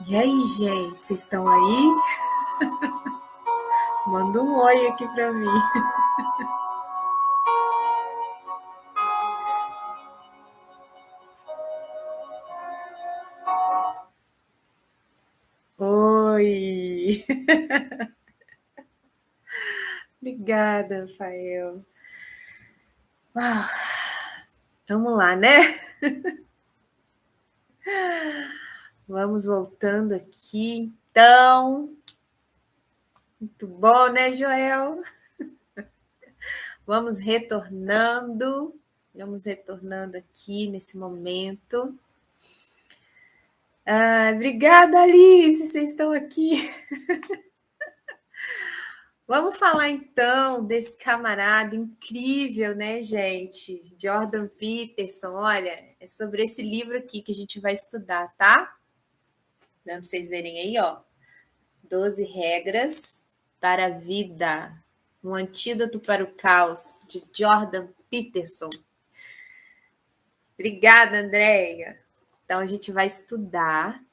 E aí, gente, vocês estão aí? Manda um oi aqui para mim. Oi! Obrigada, Rafael. Uau, vamos lá, né? Vamos voltando aqui. Então, muito bom, né, Joel? Vamos retornando. Vamos retornando aqui nesse momento. Obrigada, Alice, vocês estão aqui. Vamos falar então desse camarada incrível, né, gente? Jordan Peterson. Olha, é sobre esse livro aqui que a gente vai estudar, tá? Dá para vocês verem aí, ó. 12 regras para a vida. Um antídoto para o caos, de Jordan Peterson. Obrigada, Andréia. Então, a gente vai estudar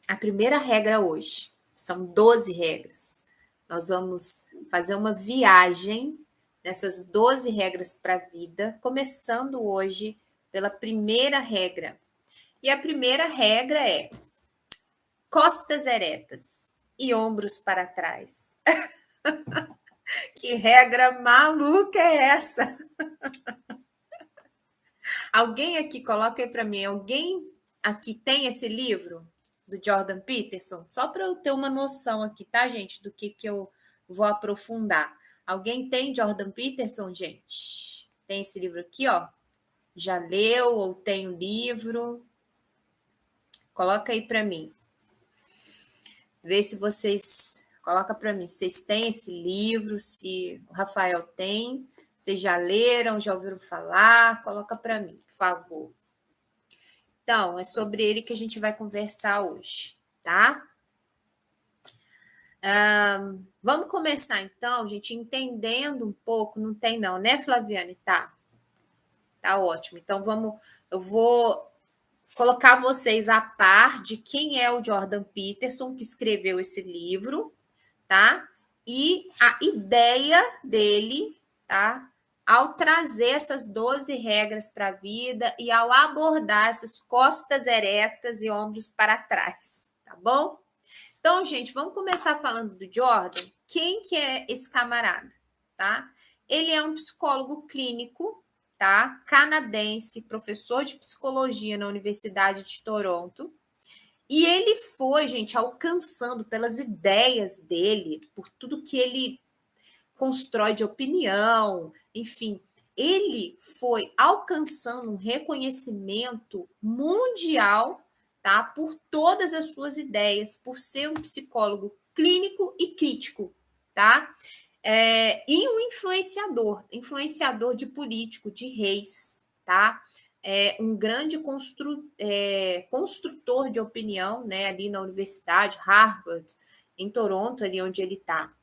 a primeira regra hoje. São 12 regras. Nós vamos fazer uma viagem nessas 12 regras para a vida, começando hoje pela primeira regra. E a primeira regra é costas eretas e ombros para trás. Que regra maluca é essa? Alguém aqui, coloca aí para mim, alguém aqui tem esse livro do Jordan Peterson? Só para eu ter uma noção aqui, tá, gente, do que eu vou aprofundar. Alguém tem Jordan Peterson, gente? Tem esse livro aqui, ó. Já leu ou tem o livro? Coloca aí para mim. Vê se vocês... Coloca para mim, vocês têm esse livro, se o Rafael tem, vocês já leram, já ouviram falar? Coloca para mim, por favor. Então, é sobre ele que a gente vai conversar hoje, tá? Vamos começar, então, gente, entendendo um pouco, não tem não, né, Flaviane? Tá ótimo. Então, eu vou colocar vocês a par de quem é o Jordan Peterson, que escreveu esse livro, tá? E a ideia dele, tá? Ao trazer essas 12 regras para a vida e ao abordar essas costas eretas e ombros para trás, tá bom? Então, gente, vamos começar falando do Jordan. Quem que é esse camarada, tá? Ele é um psicólogo clínico, tá? Canadense, professor de psicologia na Universidade de Toronto. E ele foi, gente, alcançando pelas ideias dele, por tudo que ele constrói de opinião, enfim, ele foi alcançando um reconhecimento mundial, tá? Por todas as suas ideias, por ser um psicólogo clínico e crítico, tá? E um influenciador de político, de reis, tá? Um grande construtor de opinião, né? Ali na Universidade, Harvard, em Toronto, ali onde ele está.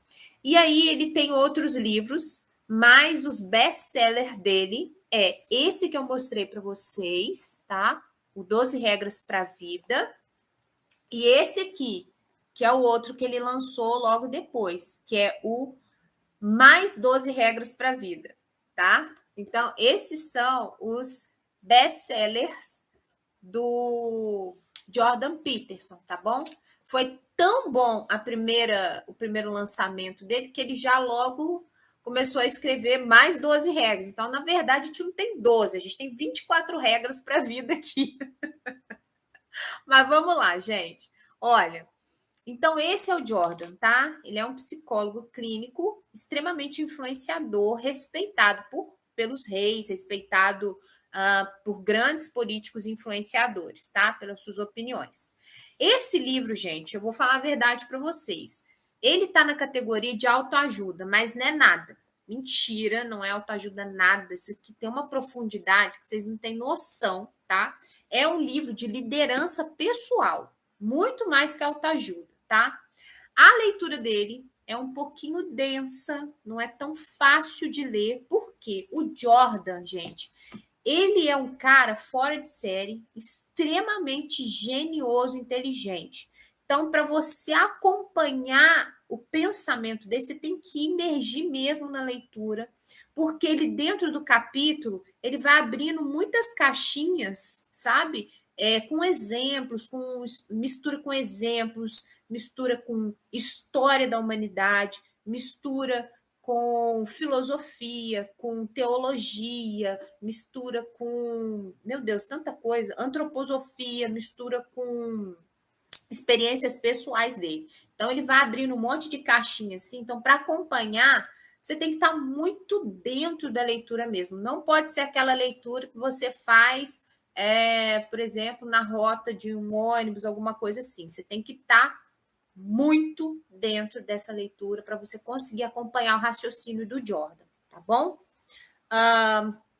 E aí ele tem outros livros, mas os best-seller dele é esse que eu mostrei para vocês, tá? O 12 Regras para a Vida. E esse aqui, que é o outro que ele lançou logo depois, que é o Mais 12 Regras para a Vida, tá? Então, esses são os best-sellers do Jordan Peterson, tá bom? Foi tão bom o primeiro lançamento dele que ele já logo começou a escrever mais 12 regras. Então, na verdade, a gente não tem 12, a gente tem 24 regras para a vida aqui. Mas vamos lá, gente. Olha, então esse é o Jordan, tá? Ele é um psicólogo clínico extremamente influenciador, respeitado pelos reis, respeitado por grandes políticos influenciadores, tá? Pelas suas opiniões. Esse livro, gente, eu vou falar a verdade para vocês. Ele tá na categoria de autoajuda, mas não é nada. Mentira, não é autoajuda nada. Isso aqui tem uma profundidade que vocês não têm noção, tá? É um livro de liderança pessoal, muito mais que autoajuda, tá? A leitura dele é um pouquinho densa, não é tão fácil de ler, porque o Jordan, gente, Ele é um cara fora de série, extremamente genioso, inteligente. Então, para você acompanhar o pensamento dele, você tem que imergir mesmo na leitura, porque ele, dentro do capítulo, ele vai abrindo muitas caixinhas, sabe? Com exemplos, mistura com exemplos, mistura com história da humanidade, mistura com filosofia, com teologia, mistura com, meu Deus, tanta coisa, antroposofia, mistura com experiências pessoais dele. Então, ele vai abrindo um monte de caixinha assim. Então, para acompanhar, você tem que estar muito dentro da leitura mesmo. Não pode ser aquela leitura que você faz, por exemplo, na rota de um ônibus, alguma coisa assim. Você tem que estar muito dentro dessa leitura para você conseguir acompanhar o raciocínio do Jordan, tá bom?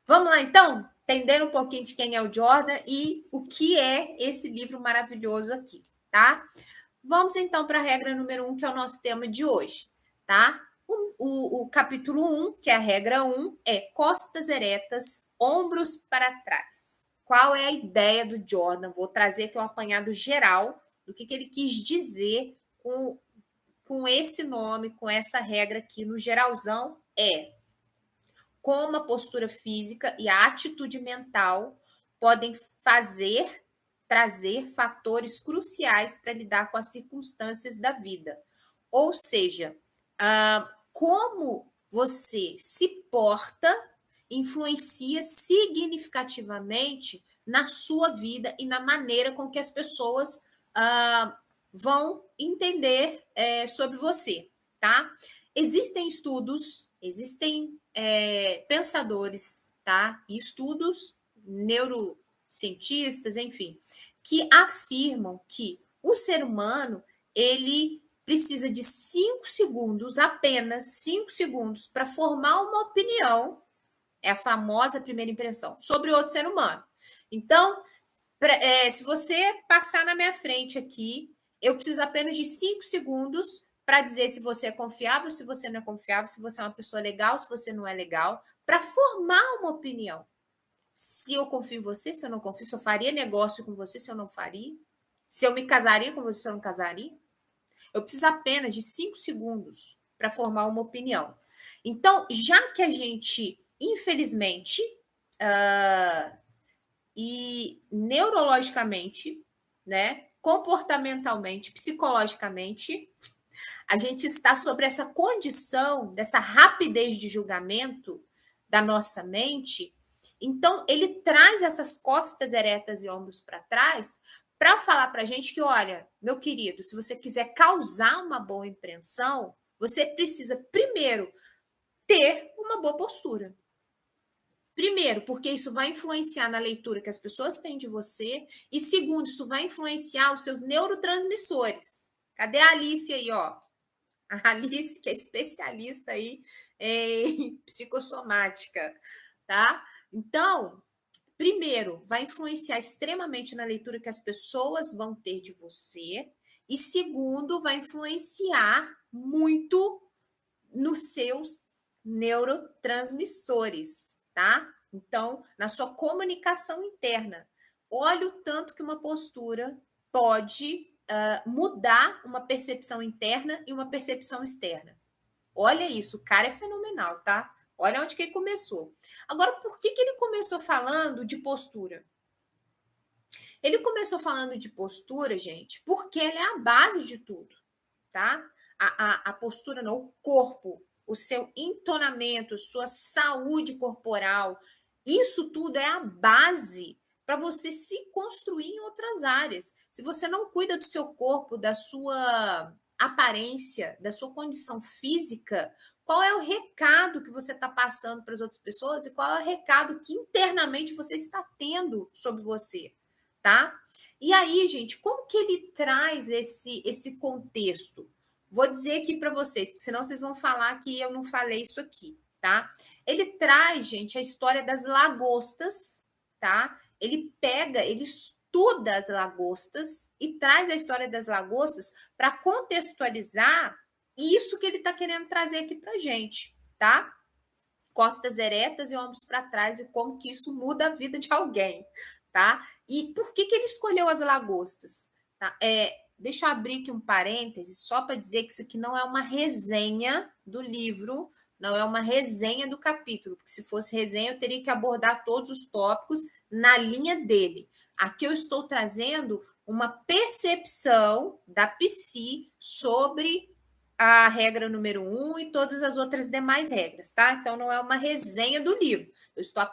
Vamos lá, então? Entender um pouquinho de quem é o Jordan e o que é esse livro maravilhoso aqui, tá? Vamos, então, para a regra número 1, que é o nosso tema de hoje, tá? O capítulo 1, que é a regra 1, é costas eretas, ombros para trás. Qual é a ideia do Jordan? Vou trazer aqui um apanhado geral do que ele quis dizer com esse nome, com essa regra aqui. No geralzão, como a postura física e a atitude mental podem trazer fatores cruciais para lidar com as circunstâncias da vida. Ou seja, como você se porta influencia significativamente na sua vida e na maneira com que as pessoas vão entender sobre você, tá? Existem estudos, existem pensadores, tá? E estudos neurocientistas, enfim, que afirmam que o ser humano, ele precisa de 5 segundos, apenas 5 segundos, para formar uma opinião, é a famosa primeira impressão, sobre outro ser humano. Então, se você passar na minha frente aqui, eu preciso apenas de 5 segundos para dizer se você é confiável, se você não é confiável, se você é uma pessoa legal, se você não é legal, para formar uma opinião. Se eu confio em você, se eu não confio, se eu faria negócio com você, se eu não faria, se eu me casaria com você, se eu não casaria. Eu preciso apenas de 5 segundos para formar uma opinião. Então, já que a gente, infelizmente, e neurologicamente, né, comportamentalmente, psicologicamente, a gente está sobre essa condição, dessa rapidez de julgamento da nossa mente. Então, ele traz essas costas eretas e ombros para trás para falar para a gente que, olha, meu querido, se você quiser causar uma boa impressão, você precisa, primeiro, ter uma boa postura. Primeiro, porque isso vai influenciar na leitura que as pessoas têm de você. E segundo, isso vai influenciar os seus neurotransmissores. Cadê a Alice aí, ó? A Alice, que é especialista aí em psicossomática, tá? Então, primeiro, vai influenciar extremamente na leitura que as pessoas vão ter de você. E segundo, vai influenciar muito nos seus neurotransmissores, tá? Então, na sua comunicação interna. Olha o tanto que uma postura pode mudar uma percepção interna e uma percepção externa. Olha isso, o cara é fenomenal, tá? Olha onde que ele começou. Agora, por que ele começou falando de postura? Ele começou falando de postura, gente, porque ela é a base de tudo, tá? A postura, não, o corpo, o seu entonamento, sua saúde corporal, isso tudo é a base para você se construir em outras áreas. Se você não cuida do seu corpo, da sua aparência, da sua condição física, qual é o recado que você está passando para as outras pessoas e qual é o recado que internamente você está tendo sobre você, tá? E aí, gente, como que ele traz esse contexto? Vou dizer aqui para vocês, porque senão vocês vão falar que eu não falei isso aqui, tá? Ele traz, gente, a história das lagostas, tá? Ele estuda as lagostas e traz a história das lagostas para contextualizar isso que ele está querendo trazer aqui para gente, tá? costas eretas e ombros para trás, e como que isso muda a vida de alguém, tá? E por que ele escolheu as lagostas? Tá? Deixa eu abrir aqui um parêntese, só para dizer que isso aqui não é uma resenha do livro, não é uma resenha do capítulo, porque se fosse resenha eu teria que abordar todos os tópicos na linha dele. Aqui eu estou trazendo uma percepção da Psi sobre a regra número 1 e todas as outras demais regras, tá? Então, não é uma resenha do livro. Eu estou